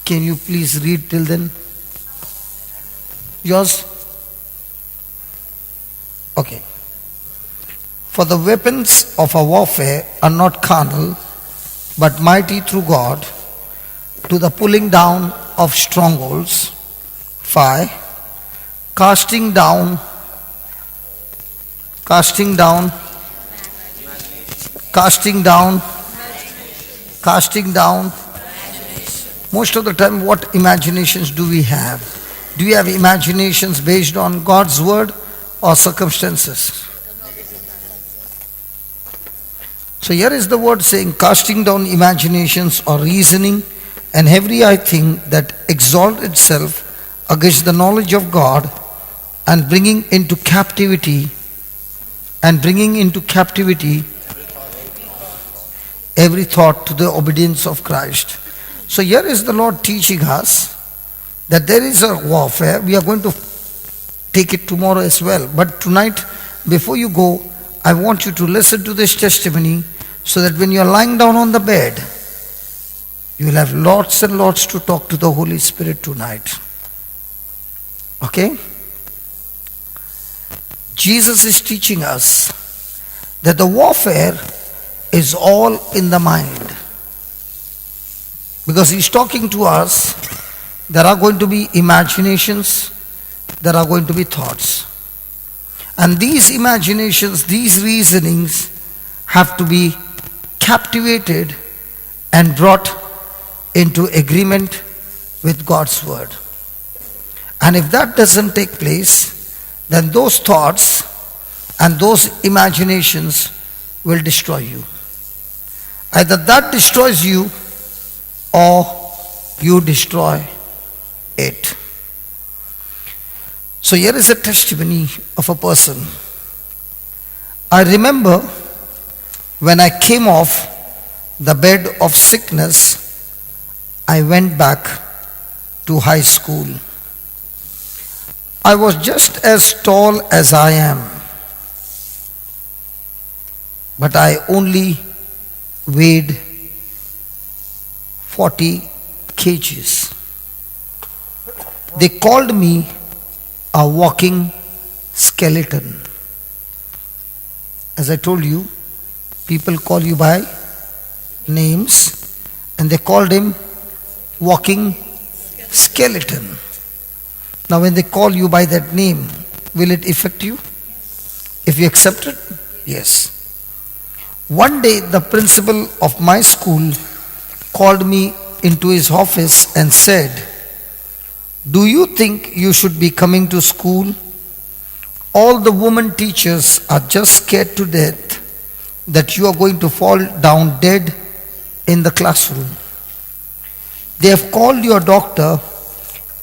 Can you please read till then? Yours? Okay. For the weapons of our warfare are not carnal, but mighty through God to the pulling down of strongholds. 5. Casting down most of the time, what imaginations do we have? Do we have imaginations based on God's word or circumstances? So here is the word saying, casting down imaginations or reasoning and every high thing that exalts itself against the knowledge of God, and bringing into captivity every thought to the obedience of Christ. So here is the Lord teaching us that there is a warfare. We are going to take it tomorrow as well. But tonight, before you go, I want you to listen to this testimony so that when you are lying down on the bed, you will have lots and lots to talk to the Holy Spirit tonight. Okay? Jesus is teaching us that the warfare is all in the mind. Because he's talking to us, there are going to be imaginations, there are going to be thoughts. And these imaginations, these reasonings have to be captivated and brought into agreement with God's word. And if that doesn't take place, then those thoughts and those imaginations will destroy you. Either that destroys you or you destroy it. So here is a testimony of a person. I remember when I came off the bed of sickness, I went back to high school. I was just as tall as I am, but I only weighed 40 kgs. They called me a walking skeleton. As I told you, people call you by names, and they called him walking skeleton. Now when they call you by that name, will it affect you? If you accept it? Yes. One day the principal of my school called me into his office and said, "Do you think you should be coming to school? All the women teachers are just scared to death that you are going to fall down dead in the classroom. They have called your doctor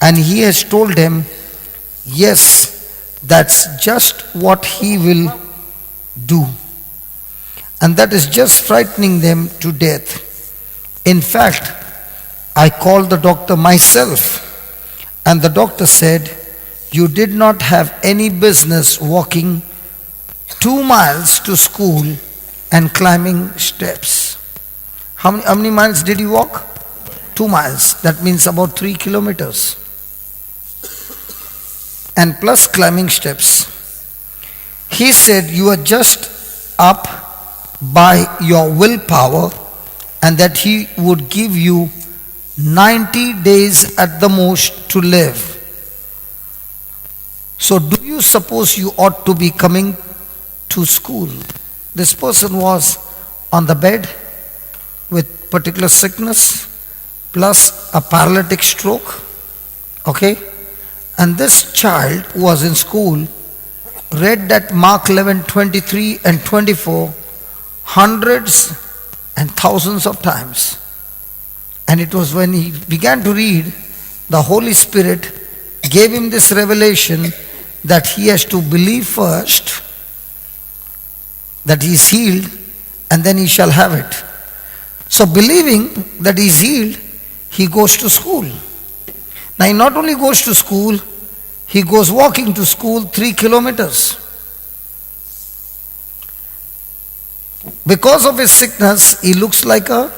and he has told them, yes, that's just what he will do. And that is just frightening them to death. In fact, I called the doctor myself, and the doctor said, you did not have any business walking 2 miles to school and climbing steps." How many miles did you walk? 2 miles. That means about 3 kilometers. And plus climbing steps. He said, you are just up by your willpower, and that he would give you 90 days at the most to live. So do you suppose you ought to be coming to school? This person was on the bed with particular sickness plus a paralytic stroke. Okay? And this child who was in school read that Mark 11:23 and 24 hundreds and thousands of times. And it was when he began to read, the Holy Spirit gave him this revelation that he has to believe first that he is healed, and then he shall have it. So believing that he is healed, he goes to school. Now he not only goes to school, he goes walking to school 3 kilometers. Because of his sickness, he looks like a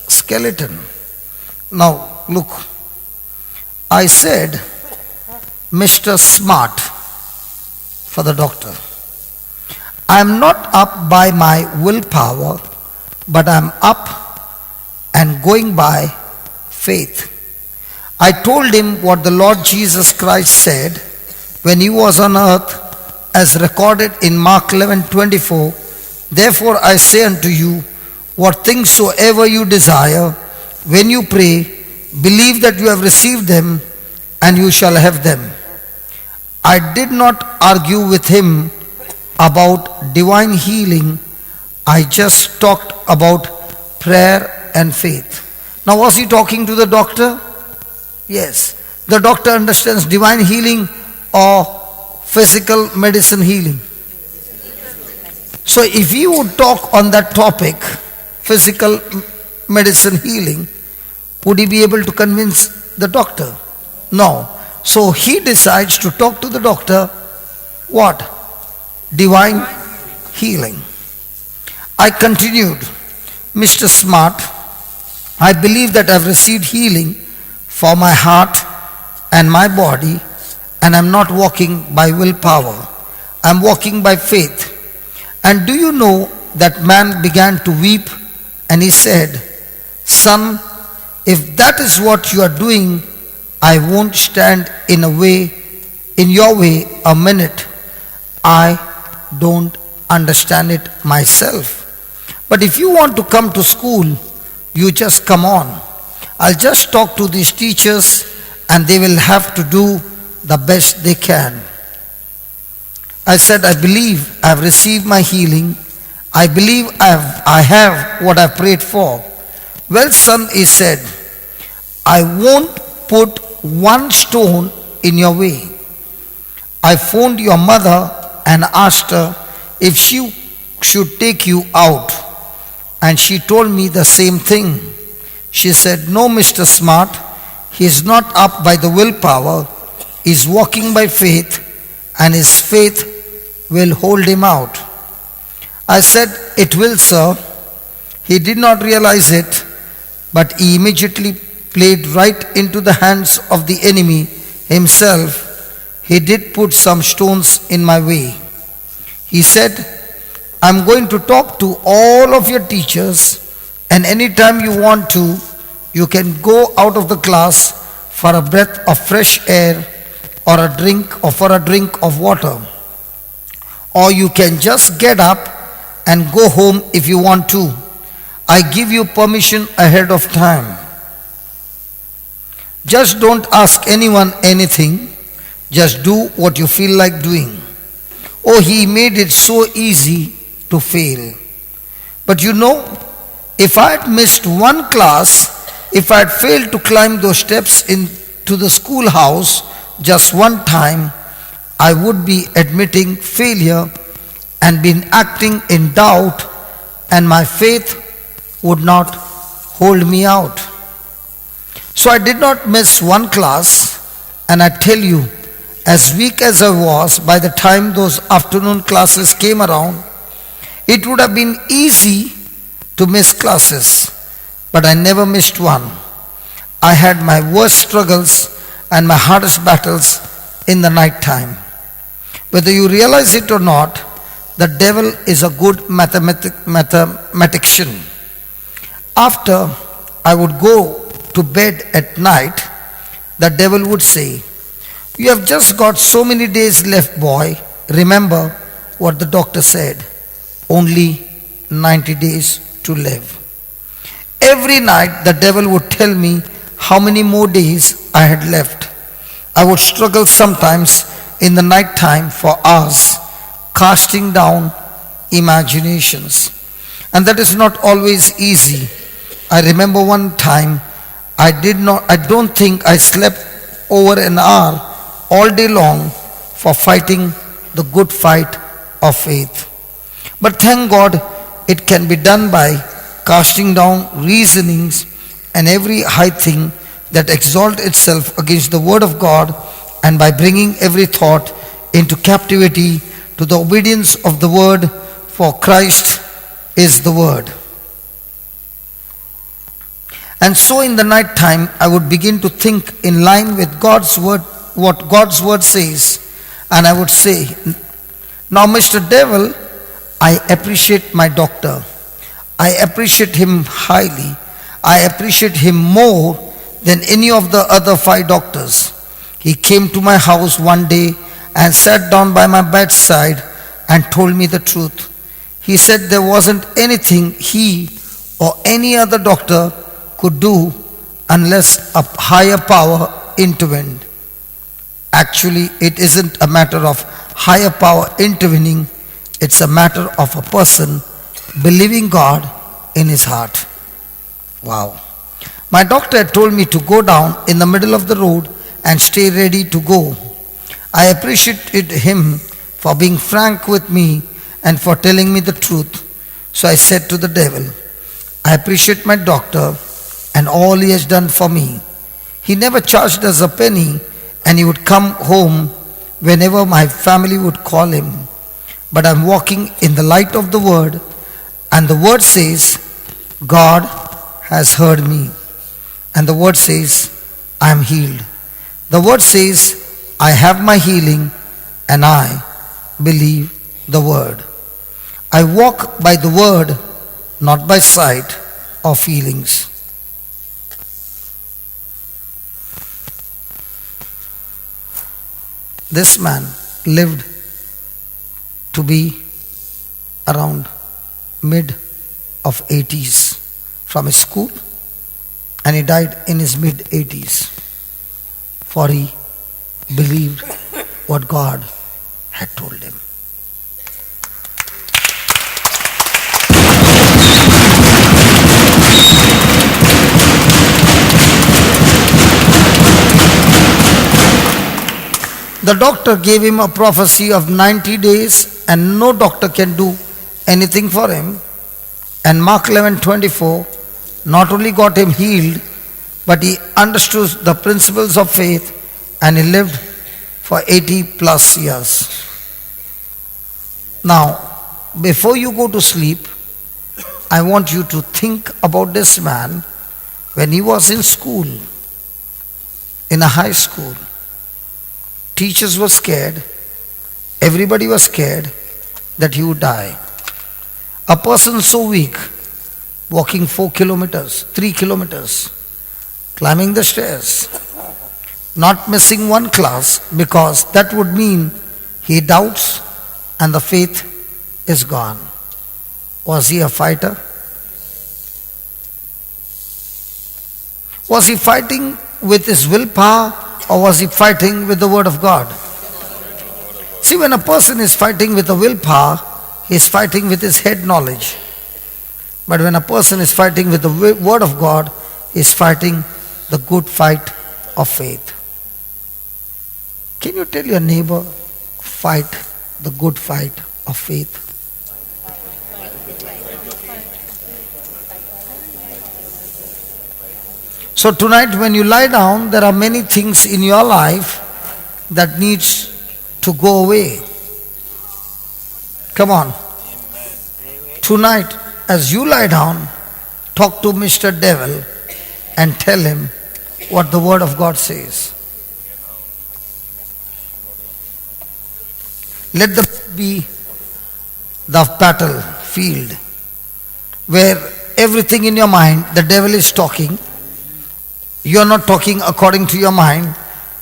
skeleton. Now look, I said, Mr. Smart, for the doctor, I am not up by my willpower, but I am up and going by faith. I told him what the Lord Jesus Christ said when he was on earth, as recorded in Mark 11:24. Therefore I say unto you, what things soever you desire, when you pray, believe that you have received them, and you shall have them. I did not argue with him about divine healing. I just talked about prayer and faith. Now, was he talking to the doctor? Yes. The doctor understands divine healing or physical medicine healing. So if he would talk on that topic, physical medicine healing, would he be able to convince the doctor? No. So he decides to talk to the doctor, what? Divine healing. I continued, Mr. Smart, I believe that I've received healing for my heart and my body, and I'm not walking by willpower. I'm walking by faith. And do you know that man began to weep, and he said, Son, if that is what you are doing, I won't stand in your way a minute. I don't understand it myself. But if you want to come to school, you just come on. I'll just talk to these teachers, and they will have to do the best they can. I said, I believe I have received my healing. I believe I have what I prayed for. Well, son, he said, I won't put one stone in your way. I phoned your mother and asked her if she should take you out, and she told me the same thing. She said, no, Mr. Smart, he is not up by the willpower. He is walking by faith, and his faith will hold him out. I said, it will, sir. He did not realize it, but he immediately played right into the hands of the enemy himself. He did put some stones in my way. He said, I'm going to talk to all of your teachers, and anytime you want to, you can go out of the class for a breath of fresh air or a drink or for a drink of water. Or you can just get up and go home if you want to. I give you permission ahead of time. Just don't ask anyone anything. Just do what you feel like doing. Oh, he made it so easy to fail. But you know, if I had missed one class, if I had failed to climb those steps into the schoolhouse just one time, I would be admitting failure and been acting in doubt, and my faith would not hold me out. So I did not miss one class, and I tell you, as weak as I was by the time those afternoon classes came around, it would have been easy to miss classes, but I never missed one. I had my worst struggles and my hardest battles in the night time. Whether you realize it or not, the devil is a good mathematician. After I would go to bed at night, the devil would say, you have just got so many days left, boy. Remember what the doctor said. Only 90 days to live. Every night the devil would tell me how many more days I had left. I would struggle sometimes in the night time for hours, casting down imaginations. And that is not always easy. I remember one time I don't think I slept over an hour all day long for fighting the good fight of faith. But thank God it can be done by casting down reasonings and every high thing that exalts itself against the word of God, and by bringing every thought into captivity to the obedience of the word, for Christ is the word. And so in the night time, I would begin to think in line with God's word, what God's word says. And I would say, now Mr. Devil, I appreciate my doctor. I appreciate him highly. I appreciate him more than any of the other 5 doctors. He came to my house one day and sat down by my bedside and told me the truth. He said there wasn't anything he or any other doctor could do unless a higher power intervened. Actually, it isn't a matter of higher power intervening, it's a matter of a person believing God in his heart. Wow. My doctor had told me to go down in the middle of the road and stay ready to go. I appreciated him for being frank with me and for telling me the truth. So I said to the devil, I appreciate my doctor and all he has done for me. He never charged us a penny and he would come home whenever my family would call him. But I'm walking in the light of the word, and the word says, God has heard me. And the word says, I am healed. The word says, I have my healing, and I believe the word. I walk by the word, not by sight or feelings. This man lived to be around mid of 80s from his school, and he died in his mid 80s, for he believed what God had told him. The doctor gave him a prophecy of 90 days, and no doctor can do anything for him. And Mark 11:24 not only got him healed, but he understood the principles of faith, and he lived for 80 plus years. Now, before you go to sleep, I want you to think about this man when he was in school, in a high school. Teachers were scared, everybody was scared that he would die. A person so weak, walking 4 kilometers, 3 kilometers, climbing the stairs, not missing one class, because that would mean he doubts and the faith is gone. Was he a fighter? Was he fighting with his willpower, or was he fighting with the word of God? See, when a person is fighting with the willpower, he is fighting with his head knowledge. But when a person is fighting with the word of God, he is fighting the good fight of faith. Can you tell your neighbor, fight the good fight of faith? So tonight when you lie down, there are many things in your life that needs to go away. Come on. Tonight, as you lie down, talk to Mr. Devil and tell him what the word of God says. Let the be the battlefield where everything in your mind, the devil is talking. You are not talking according to your mind,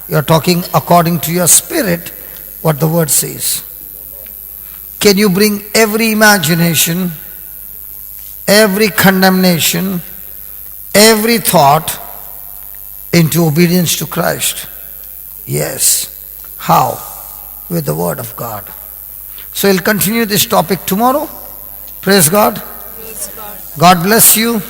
you are talking according to your spirit, what the word says. Can you bring every imagination, every condemnation, every thought into obedience to Christ? Yes. How? With the word of God. So we'll continue this topic tomorrow. Praise God. God bless you.